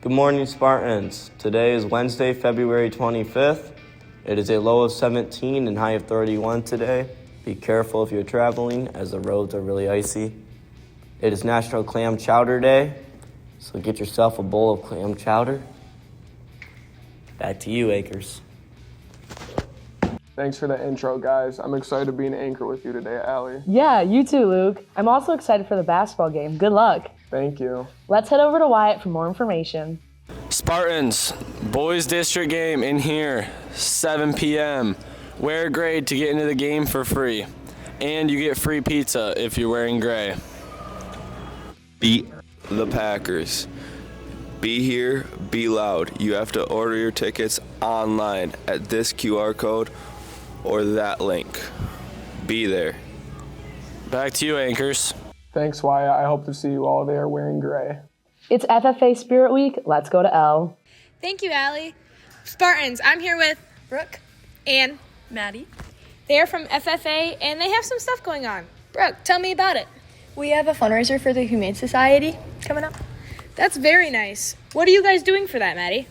Good morning, Spartans. Today is Wednesday, February 25th. It is a low of 17 and high of 31 today. Be careful if you're traveling, as the roads are really icy. It is National Clam Chowder Day, so get yourself a bowl of clam chowder. Back to you, Akers. Thanks for the intro, guys. I'm excited to be an anchor with you today, Allie. Yeah, you too, Luke. I'm also excited for the basketball game. Good luck. Thank you. Let's head over to Wyatt for more information. Spartans, boys district game in here, 7 p.m. Wear grade to get into the game for free. And you get free pizza if you're wearing gray. Beat the Packers. Be here, be loud. You have to order your tickets online at this QR code or that link. Be there. Back to you, anchors. Thanks, Wyatt. I hope to see you all there wearing gray. It's FFA Spirit Week. Let's go to L. Thank you, Allie. Spartans, I'm here with Brooke and Maddie. They're from FFA, and they have some stuff going on. Brooke, tell me about it. We have a fundraiser for the Humane Society coming up. That's very nice. What are you guys doing for that, Maddie?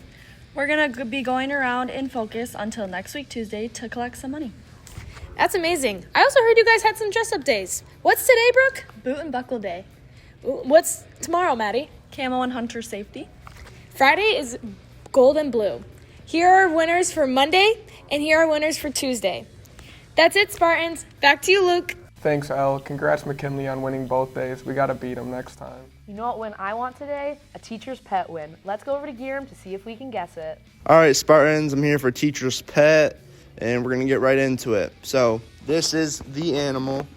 We're going to be going around in Focus until next week, Tuesday, to collect some money. That's amazing. I also heard you guys had some dress-up days. What's today, Brooke? Boot and Buckle Day. What's tomorrow, Maddie? Camo and Hunter Safety. Friday is Gold and Blue. Here are winners for Monday, and here are winners for Tuesday. That's it, Spartans. Back to you, Luke. Thanks, Elle. Congrats, McKinley, on winning both days. We got to beat them next time. You know what win I want today? A teacher's pet win. Let's go over to Gearum to see if we can guess it. All right, Spartans, I'm here for Teacher's Pet, and we're going to get right into it. So this is the animal.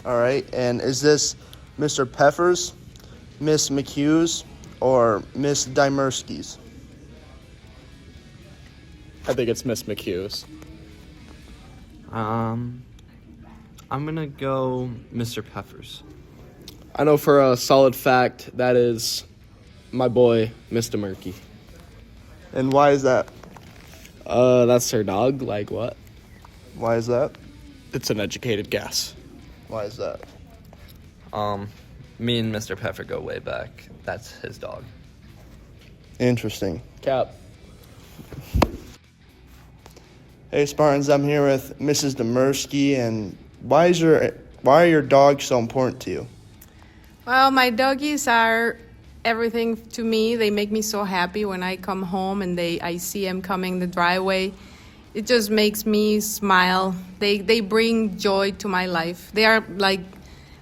All right, and is this Mr. Peffers, Miss McHughes, or Miss Dymersky's? I think it's Miss McHughes. I'm gonna go Mr. Peffers. I know for a solid fact that is my boy, Mr. Murky. And why is that? That's her dog. Like what? Why is that? It's an educated guess. Why is that? Me and Mr. Peffer go way back. That's his dog. Interesting. Cap. Hey, Spartans, I'm here with Mrs. Demersky, and why are your dogs so important to you? Well, my doggies are everything to me. They make me so happy when I come home and I see them coming the driveway. It just makes me smile. They bring joy to my life. They are like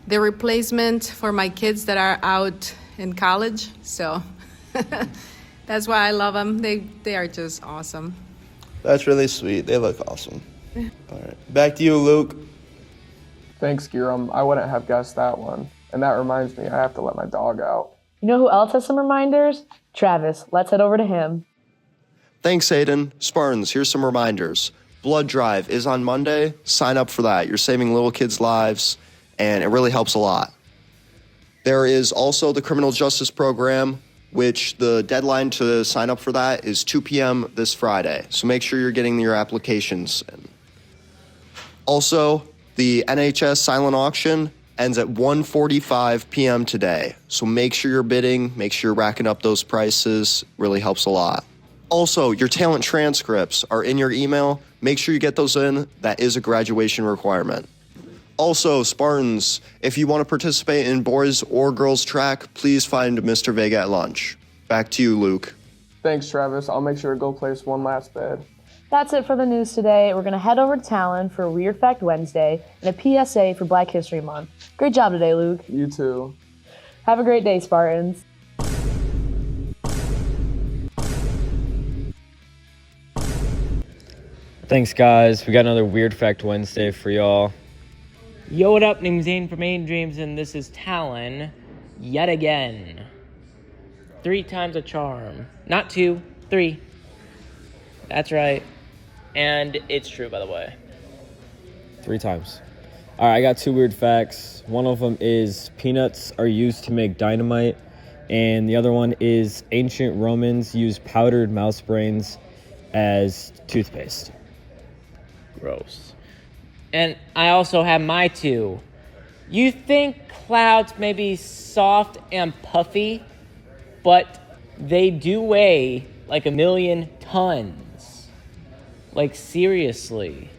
the replacement for my kids that are out in college. So that's why I love them. They are just awesome. That's really sweet. They look awesome. All right, back to you, Luke. Thanks, Gearum. I wouldn't have guessed that one. And that reminds me, I have to let my dog out. You know who else has some reminders? Travis. Let's head over to him. Thanks, Aiden. Spartans, here's some reminders. Blood Drive is on Monday. Sign up for that. You're saving little kids' lives, and it really helps a lot. There is also the Criminal Justice Program, which the deadline to sign up for that is 2 p.m. this Friday. So make sure you're getting your applications in. Also, the NHS silent auction ends at 1:45 p.m. today. So make sure you're bidding, make sure you're racking up those prices. Really helps a lot. Also, your talent transcripts are in your email. Make sure you get those in. That is a graduation requirement. Also, Spartans, if you want to participate in boys or girls track, please find Mr. Vega at lunch. Back to you, Luke. Thanks, Travis. I'll make sure to go place one last bid. That's it for the news today. We're going to head over to Talon for Weird Fact Wednesday and a PSA for Black History Month. Great job today, Luke. You too. Have a great day, Spartans. Thanks, guys. We got another Weird Fact Wednesday for y'all. Yo, what up? Name's Zane from Main Dreams, and this is Talon yet again. 3 times a charm. Not 2, 3. That's right. And it's true, by the way. 3 times. All right, I got 2 weird facts. One of them is peanuts are used to make dynamite, and the other one is ancient Romans used powdered mouse brains as toothpaste. Gross. And I also have my 2. You think clouds may be soft and puffy? but they do weigh like 1,000,000 tons. Like, seriously.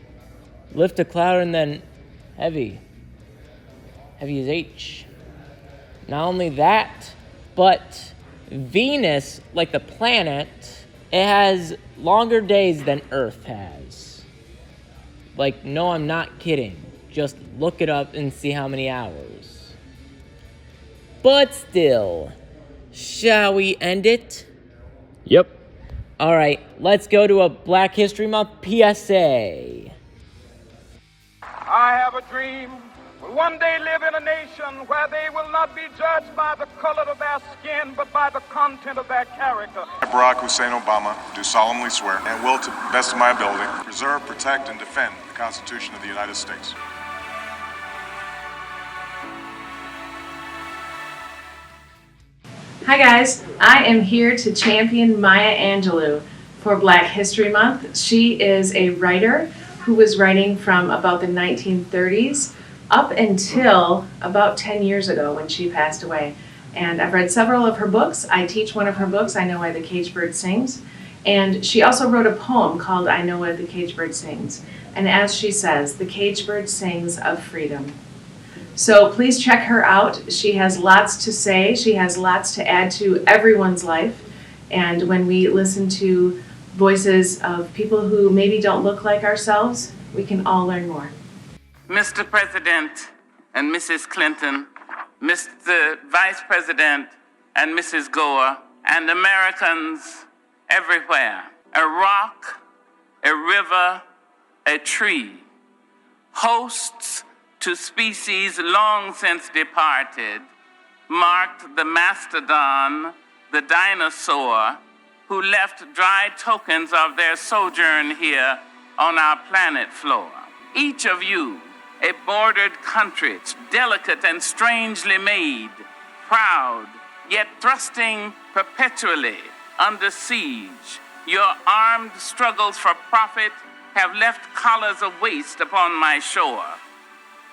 Lift a cloud and then heavy. Heavy as H. Not only that, but Venus, like the planet, it has longer days than Earth has. Like, no, I'm not kidding. Just look it up and see how many hours. But still, shall we end it? Yep. All right, let's go to a Black History Month PSA. I have a dream. Will one day live in a nation where they will not be judged by the color of their skin, but by the content of their character. I, Barack Hussein Obama, do solemnly swear and will, to the best of my ability, preserve, protect, and defend the Constitution of the United States. Hi guys, I am here to champion Maya Angelou for Black History Month. She is a writer who was writing from about the 1930s up until about 10 years ago when she passed away. And I've read several of her books. I teach one of her books, I Know Why the Caged Bird Sings. And she also wrote a poem called I Know Why the Caged Bird Sings. And as she says, the caged bird sings of freedom. So please check her out. She has lots to say. She has lots to add to everyone's life. And when we listen to voices of people who maybe don't look like ourselves, we can all learn more. Mr. President and Mrs. Clinton, Mr. Vice President and Mrs. Gore, and Americans everywhere. A rock, a river, a tree, hosts to species long since departed, marked the mastodon, the dinosaur, who left dry tokens of their sojourn here on our planet floor. Each of you, a bordered country, delicate and strangely made, proud, yet thrusting perpetually under siege. Your armed struggles for profit have left collars of waste upon my shore,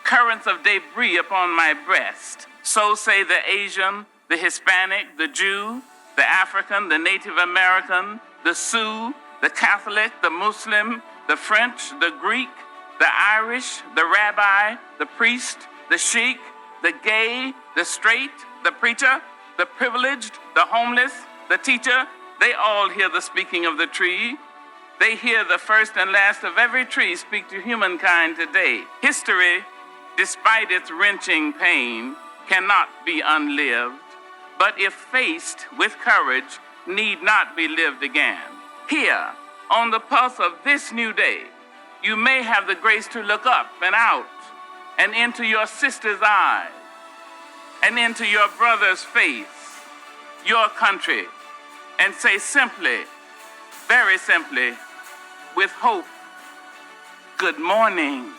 currents of debris upon my breast. So say the Asian, the Hispanic, the Jew, the African, the Native American, the Sioux, the Catholic, the Muslim, the French, the Greek, the Irish, the rabbi, the priest, the sheik, the gay, the straight, the preacher, the privileged, the homeless, the teacher. They all hear the speaking of the tree. They hear the first and last of every tree speak to humankind today. History, despite its wrenching pain, cannot be unlived, but if faced with courage, need not be lived again. Here, on the pulse of this new day, you may have the grace to look up and out and into your sister's eyes and into your brother's face, your country, and say simply, very simply, with hope, good morning.